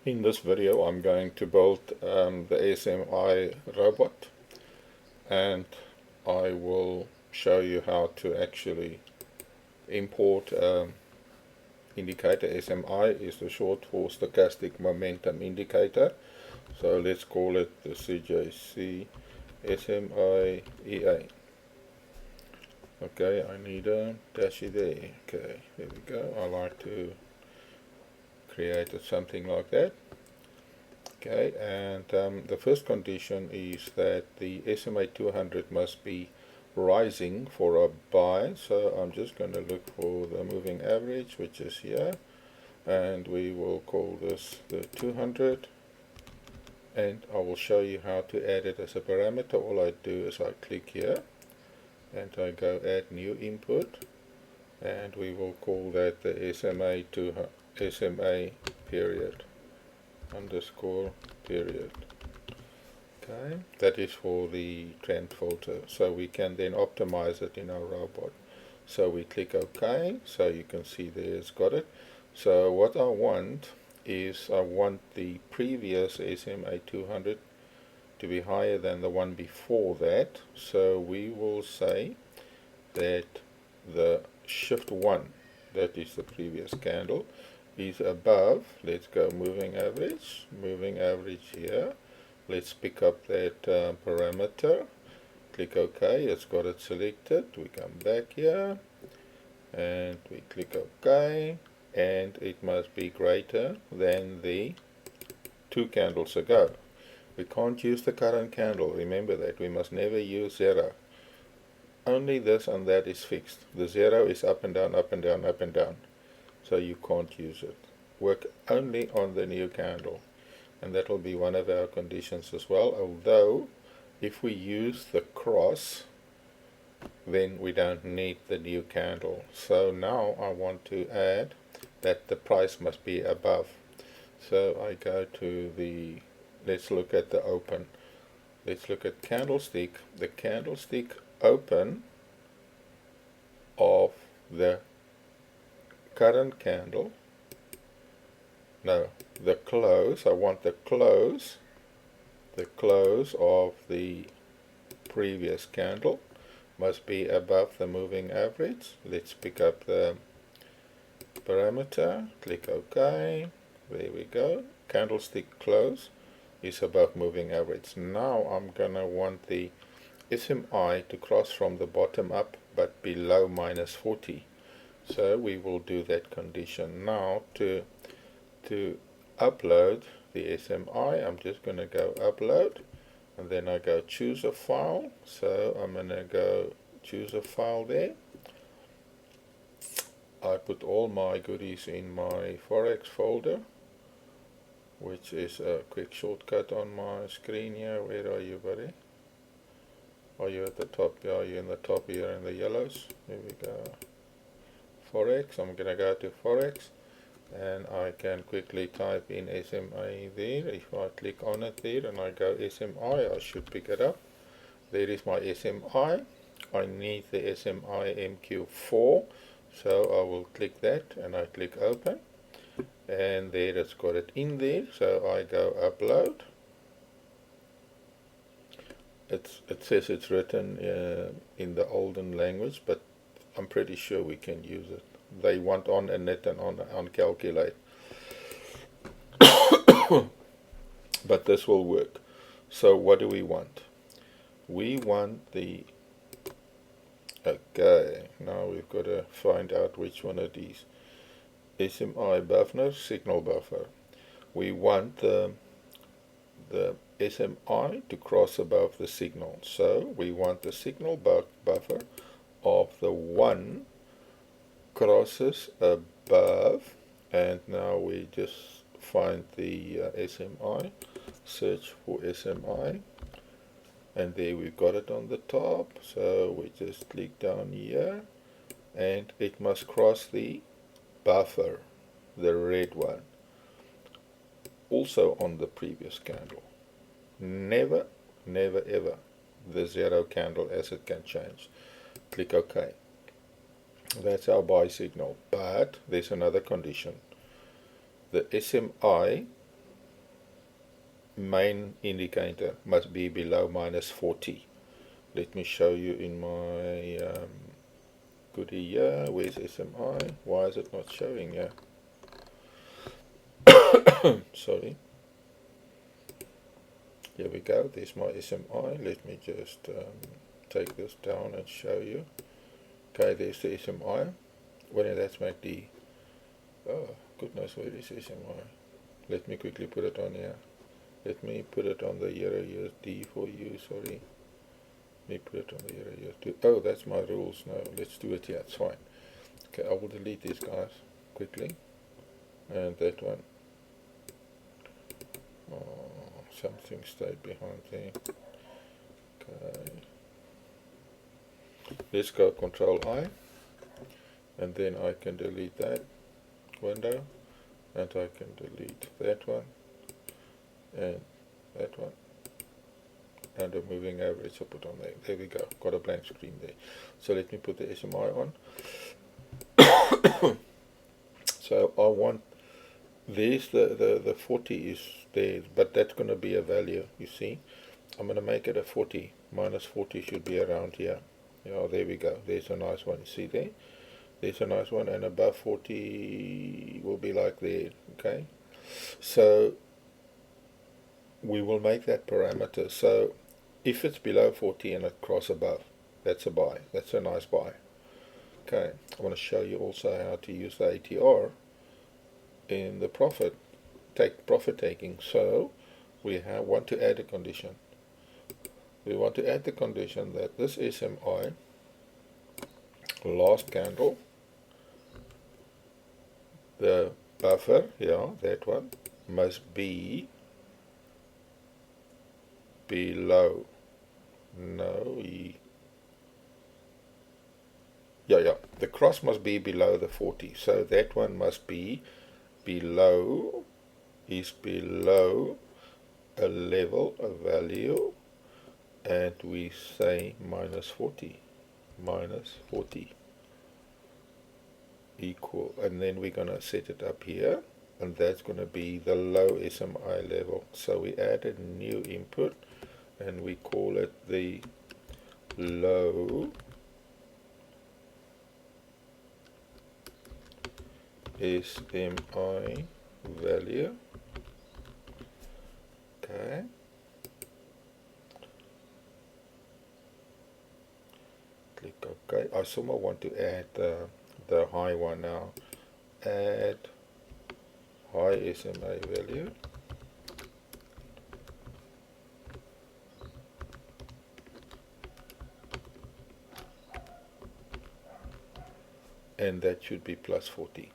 In this video I'm going to build the SMI robot, and I will show you how to actually import indicator. SMI is the short for stochastic momentum indicator, so let's call it the CJC SMI EA. Okay, I need a dash there. Okay, there we go. I like to create something like that. Okay, and the first condition is that the SMA 200 must be rising for a buy. So I'm just going to look for the moving average, which is here, and we will call this the 200, and I will show you how to add it as a parameter. All I do is I click here and I go add new input, and we will call that the SMA period underscore period. Okay, that is for the trend filter, so we can then optimize it in our robot. So we click OK, so you can see there it's got it. So what I want is I want the previous SMA 200 to be higher than the one before that, so we will say that the shift 1, that is the previous candle, is above. Let's go moving average here. Let's pick up that parameter, click OK, it's got it selected. We come back here and we click OK, and it must be greater than the 2 candles ago. We can't use the current candle, remember that. We must never use 0. Only this and that is fixed. The 0 is up and down, up and down, up and down. So you can't use it. Work only on the new candle, and that will be one of our conditions as well. Although if we use the cross, then we don't need the new candle. So now I want to add that the price must be above. So I go to the, let's look at the open. Let's look at candlestick. The candlestick open of the current candle, no, the close, I want the close of the previous candle must be above the moving average. Let's pick up the parameter, click OK, there we go. Candlestick close is above moving average. Now I'm gonna want the SMI to cross from the bottom up but below minus 40. So we will do that condition. Now to upload the SMI, I'm just going to go upload, and then I go choose a file. So I'm going to go choose a file there. I put all my goodies in my Forex folder, which is a quick shortcut on my screen here. Where are you, buddy? Are you at the top? Yeah, you're in the top here in the yellows. Here we go. Forex. I'm going to go to Forex, and I can quickly type in SMI there. If I click on it there and I go SMI, I should pick it up. There is my SMI. I need the SMI MQ4, so I will click that and I click open, and there it's got it in there. So I go upload. It says it's written in the olden language, but I'm pretty sure we can use it. They want on init and on calculate. But this will work. So what do we want? We want the, okay, now we've got to find out which one it is. SMI buffer, signal buffer. We want the SMI to cross above the signal. So we want the signal buffer of the 1 crosses above, and now we just find the SMI, search for SMI, and there we've got it on the top. So we just click down here, and it must cross the buffer, the red one, also on the previous candle. Never ever the 0 candle, as it can change. Click OK. That's our buy signal, but there's another condition. The SMI main indicator must be below minus 40. Let me show you in my goodie here. Where's SMI? Why is it not showing here? Sorry. Here we go. There's my SMI. Let me just take this down and show you. Okay, there's the SMI. Well, that's MACD. Oh, goodness, where is SMI? Let me quickly put it on here. Let me put it on the Euro USD for you, sorry. Let me put it on the Euro USD. Oh, that's my rules. No, let's do it here, it's fine. Okay, I will delete these guys quickly. And that one. Oh, something stayed behind there. Okay. Let's go Control I. And then I can delete that window. And I can delete that one. And that one. And a moving average I put on there. There we go. Got a blank screen there. So let me put the SMI on. So I want there's the 40 is there, but that's going to be a value, you see. I'm going to make it a 40. Minus 40 should be around here. Yeah, there we go. There's a nice one. You see there? There's a nice one, and above 40 will be like there. Okay. So we will make that parameter. So if it's below 40 and it cross above, that's a buy. That's a nice buy. Okay. I want to show you also how to use the ATR in the profit taking. So we want to add a condition. We want to add the condition that this SMI last candle, the buffer, yeah, that one must be below. The cross must be below the 40. So that one must be below, is below a level, a value, and we say minus 40 equal, and then we're going to set it up here, and that's going to be the low SMI level. So we add a new input and we call it the low SMI value. Okay. Click OK. I somehow want to add the high one now. Add high SMA value. And that should be plus 40.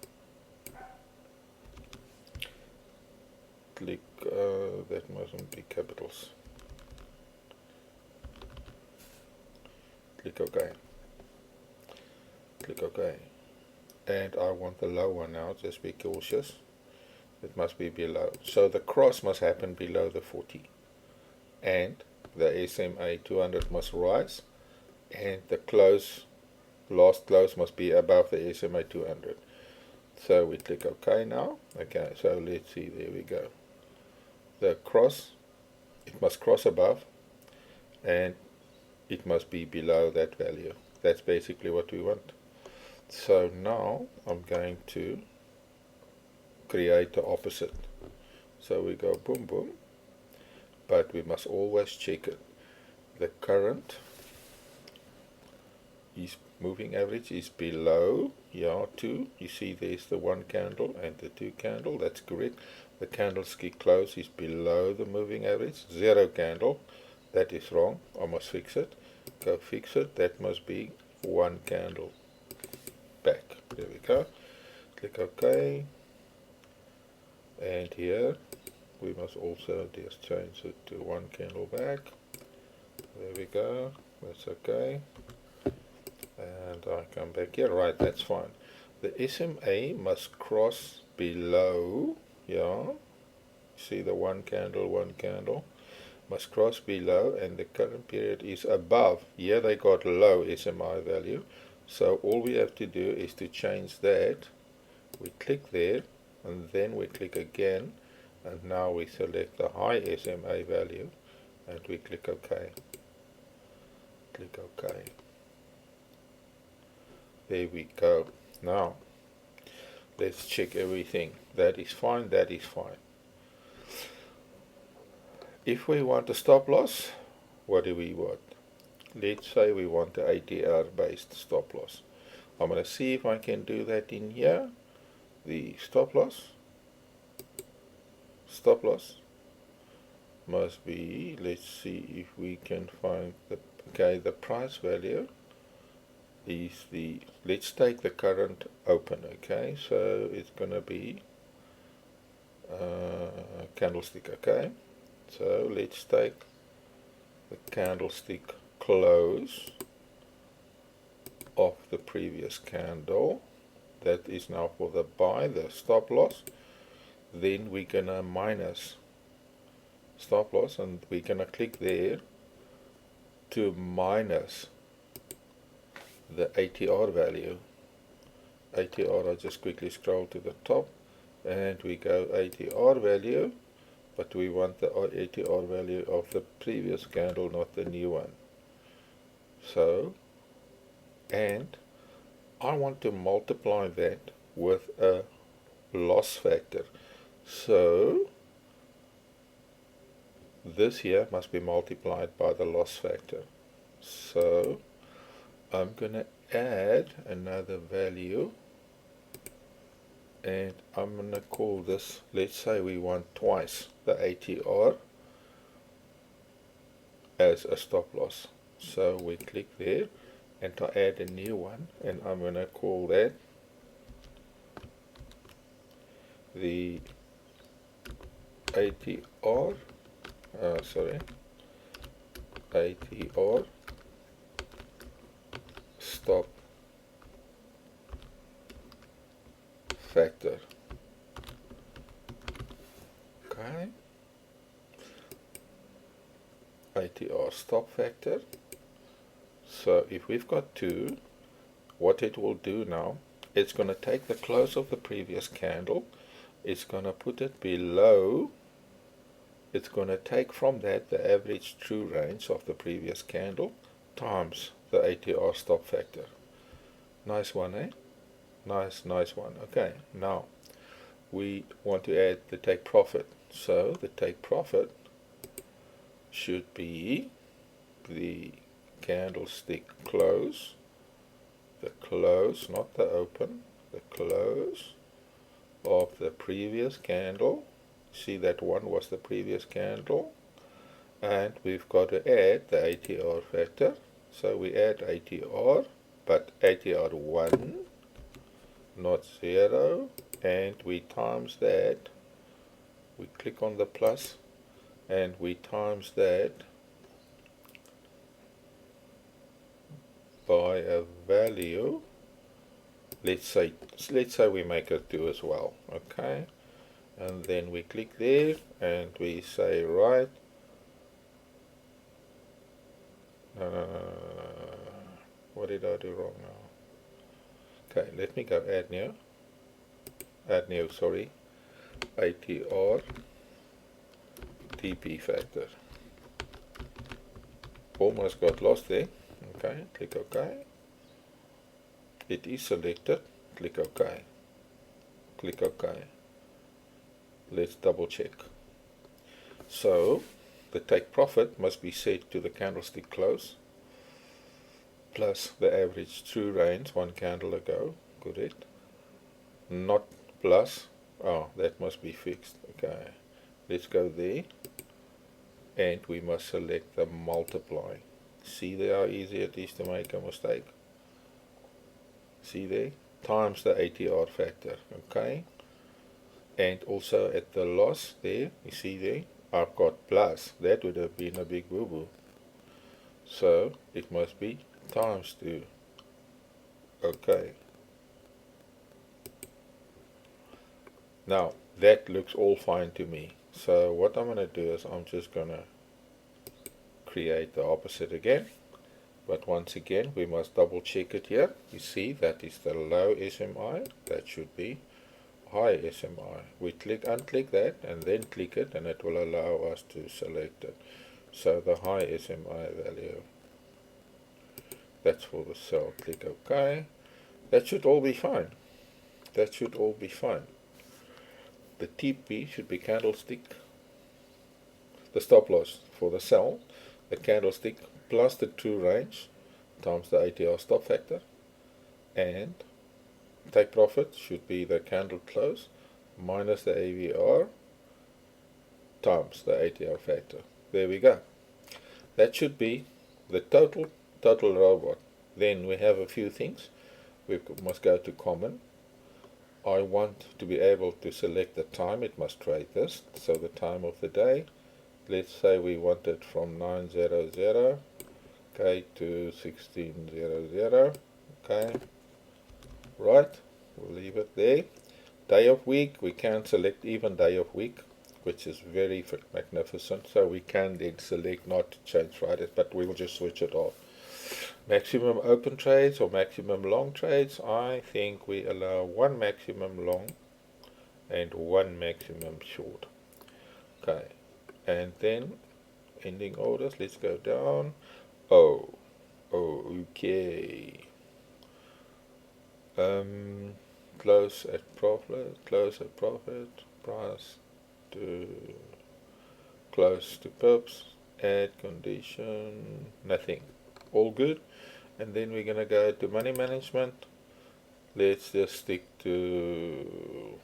Click, that mustn't be capitals. Click OK. Click OK. And I want the low one now, just be cautious. It must be below. So the cross must happen below the 40. And the SMA 200 must rise. And the close, last close must be above the SMA 200. So we click OK now. Okay, so let's see, there we go. The cross, it must cross above. And it must be below that value. That's basically what we want. So now I'm going to create the opposite. So we go boom boom, but we must always check it. The current is moving average is below 2. You see there's the 1 candle and the 2 candle. That's correct. The candlestick close is below the moving average. 0 candle. That is wrong. I must fix it. Go fix it. That must be 1 candle back. There we go. Click OK. And here we must also just change it to 1 candle back. There we go. That's okay. And I come back here. Right, that's fine. The SMA must cross below. See the 1 candle. Must cross below, and the current period is above. Here they got low SMI value. So all we have to do is to change that. We click there, and then we click again, and now we select the high SMA value and we click OK. Click OK. There we go. Now let's check everything. That is fine, that is fine. If we want a stop loss, what do we want? Let's say we want the ATR based stop loss. I'm going to see if I can do that in here. The stop loss must be, let's see if we can find the, okay, the price value is the, let's take the current open, okay, so it's going to be candlestick, okay, so let's take the candlestick close of the previous candle. That is now for the buy, the stop loss. Then we're gonna minus stop loss, and we're gonna click there to minus the ATR value. ATR, I'll just quickly scroll to the top and we go ATR value, but we want the ATR value of the previous candle, not the new one. So, and I want to multiply that with a loss factor. So this here must be multiplied by the loss factor. So I'm going to add another value, and I'm going to call this, let's say we want twice the ATR as a stop loss. So we click there and I add a new one, and I'm going to call that the ATR, ATR stop factor. Okay, ATR stop factor. So if we've got 2, what it will do now, it's going to take the close of the previous candle, it's going to put it below, it's going to take from that the average true range of the previous candle times the ATR stop factor. Nice one, eh? Nice one. Okay, now we want to add the take profit. So the take profit should be the candlestick close, the close, not the open, the close of the previous candle. See, that one was the previous candle, and we've got to add the ATR factor. So we add ATR, but ATR 1, not 0, and we times that, we click on the plus and we times that by a value. Let's say we make it 2 as well, okay, and then we click there and we say right, what did I do wrong now? Okay, let me go add new, sorry, ATR TP factor. Almost got lost there. Okay, click OK. It is selected. Click OK. Click OK. Let's double check. So the take profit must be set to the candlestick close plus the average true range 1 candle ago. Correct. Not plus. Oh, that must be fixed. Okay. Let's go there. And we must select the multiply. See there how easy it is to make a mistake. See there? Times the ATR factor. Okay. And also at the loss there, you see there, I've got plus. That would have been a big boo-boo. So it must be times 2. Okay. Now that looks all fine to me. So what I'm going to do is I'm just going to create the opposite again. But once again, we must double check it here. You see that is the low SMI. That should be high SMI. We unclick that and then click it, and it will allow us to select it. So the high SMI value, that's for the cell. Click OK. That should all be fine. That should all be fine. The TP should be candlestick, the stop loss for the cell, the candlestick plus the true range times the ATR stop factor, and take profit should be the candle close minus the AVR times the ATR factor. There we go. That should be the total robot. Then we have a few things. We must go to common. I want to be able to select the time it must trade this, so the time of the day. Let's say we want it from 9:00 okay to 16:00, okay, right, we'll leave it there. Day of week, we can select even day of week, which is very magnificent, so we can then select not to change Fridays, but we will just switch it off. Maximum open trades or maximum long trades, I think we allow one maximum long and one maximum short. Okay, and then ending orders, let's go down. Okay. Close at profit, price to close to pips, add condition, nothing. All good. And then we're going to go to money management. Let's just stick to,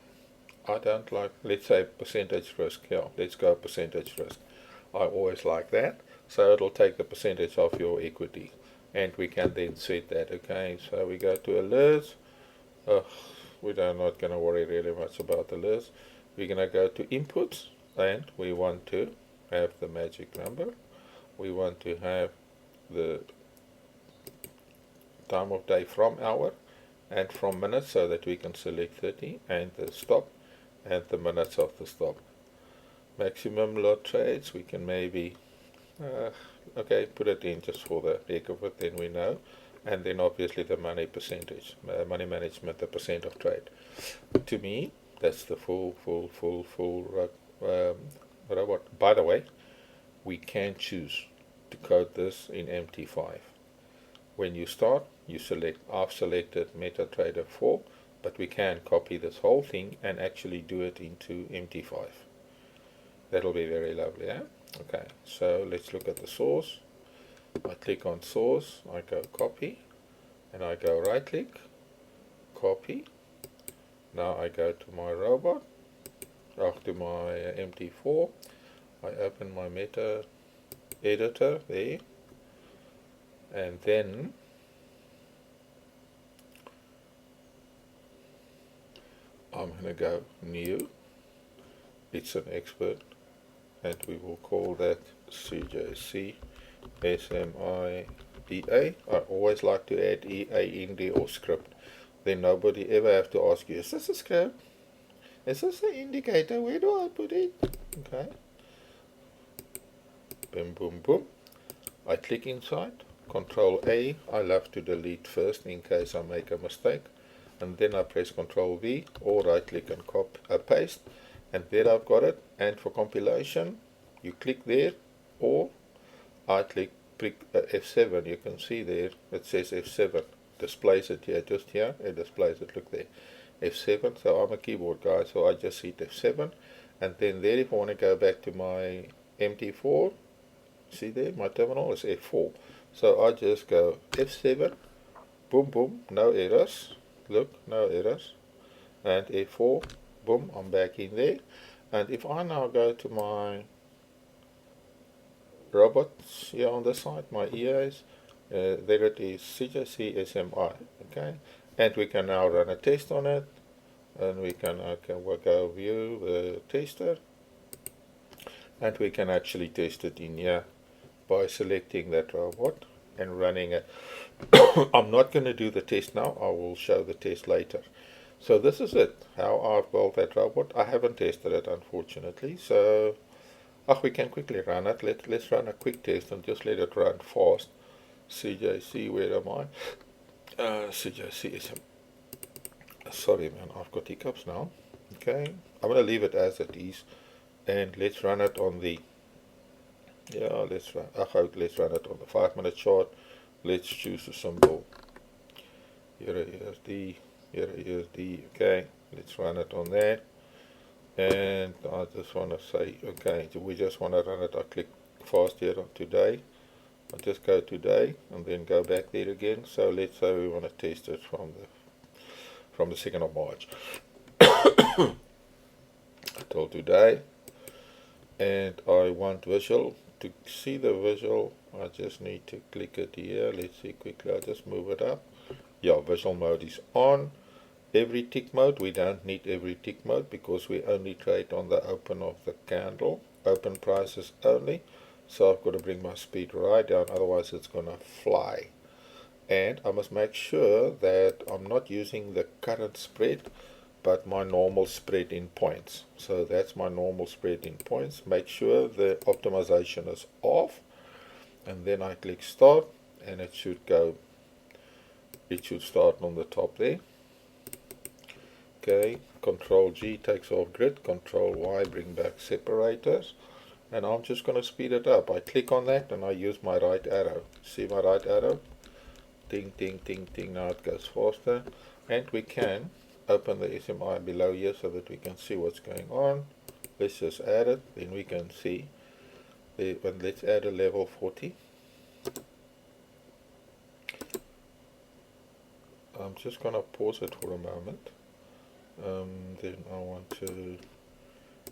I don't like, let's say percentage risk. Yeah, let's go percentage risk. I always like that. So it'll take the percentage of your equity. And we can then set that. Okay, so we go to alerts. We're not going to worry really much about alerts. We're going to go to inputs. And we want to have the magic number. We want to have the time of day from hour and from minutes, so that we can select 30, and the stop and the minutes of the stop. Maximum lot trades, we can maybe okay, put it in just for the heck of it, then we know. And then obviously the money percentage, money management, the percent of trade. To me, that's the full robot. By the way, we can choose to code this in MT5. When you start, you select, I've selected MetaTrader 4, but we can copy this whole thing and actually do it into MT5. That'll be very lovely, eh? Okay, so let's look at the source. I click on source, I go copy, and I go right click, copy. Now I go to my robot, to my MT4. I open my meta editor there, and then I'm going to go new. It's an expert, and we will call that CJC SMI EA. I always like to add EA in there or script. Then nobody ever have to ask you, is this a script? Is this an indicator? Where do I put it? Okay. Boom, boom, boom. I click inside. Control A. I love to delete first in case I make a mistake. And then I press Control V or right click and paste. And there I've got it. And for compilation, you click there, or I click F7. You can see there it says F7. Displays it here, just here. It displays it. Look there, F7. So I'm a keyboard guy, so I just hit F7. And then there, if I want to go back to my MT4, see there, my terminal is F4. So I just go F7. Boom, boom. No errors. Look, no errors. And F4. Boom, I'm back in there. And if I now go to my robots here on the side, my EAs, there it is, CJC SMI, okay? And we can now run a test on it, and we can we'll go view the tester, and we can actually test it in here by selecting that robot and running it. I'm not going to do the test now, I will show the test later. So this is it, how I've built that robot. I haven't tested it, unfortunately, so we can quickly run it. Let's run a quick test and just let it run fast. CJC, where am I? CJC is sorry man, I've got hiccups now. Okay, I'm going to leave it as it is, and let's run it on the let's run it on the 5-minute chart. Let's choose a symbol. Here is the okay, let's run it on that. And I just want to say, okay, we just want to run it. I click fast here on today. I'll just go today and then go back there again. So let's say we want to test it from the 2nd of March till today, and I want visual. To see the visual, I just need to click it here. Let's see quickly. I'll just move it up. Yeah, visual mode is on. Every tick mode, we don't need every tick mode because we only trade on the open of the candle, open prices only. So I've got to bring my speed right down, otherwise it's going to fly. And I must make sure that I'm not using the current spread, but my normal spread in points. So that's my normal spread in points. Make sure the optimization is off, and then I click start, and it should start on the top there. Okay, Control G takes off grid, Control Y bring back separators, and I'm just going to speed it up. I click on that and I use my right arrow. See my right arrow? Ding, ding, ding, ding. Now it goes faster, and we can open the SMI below here so that we can see what's going on. Let's just add it, then we can see. Let's add a level 40. I'm just going to pause it for a moment. Then I want to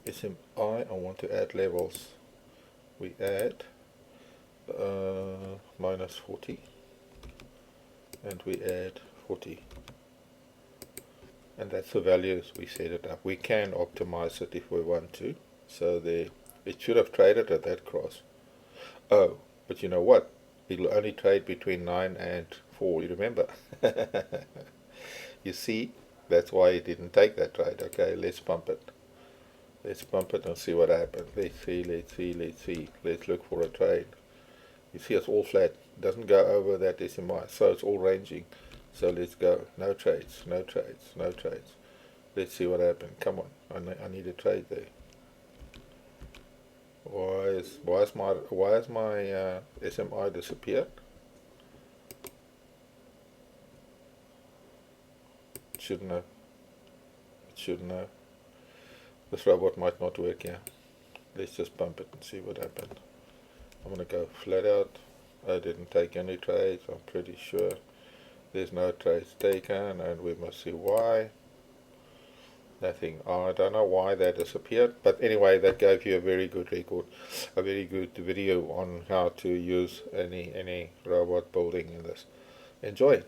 SMI, I want to add levels. We add minus 40, and we add 40, and that's the values we set it up. We can optimize it if we want to. So there, it should have traded at that cross. Oh, but you know what? It'll only trade between 9 and 4, you remember? You see, that's why it didn't take that trade. Okay, let's pump it. Let's pump it and see what happens. Let's see. Let's look for a trade. You see, it's all flat. It doesn't go over that SMI, so it's all ranging. So let's go. No trades, no trades, no trades. Let's see what happens. Come on, I need a trade there. Why is my SMI disappeared? It shouldn't have. It shouldn't have. This robot might not work here. Let's just pump it and see what happens. I'm going to go flat out. I didn't take any trades, I'm pretty sure. There's no trades taken, and we must see why. Nothing. I don't know why that disappeared, but anyway, that gave you a very good record, a very good video on how to use any robot building in this. Enjoy.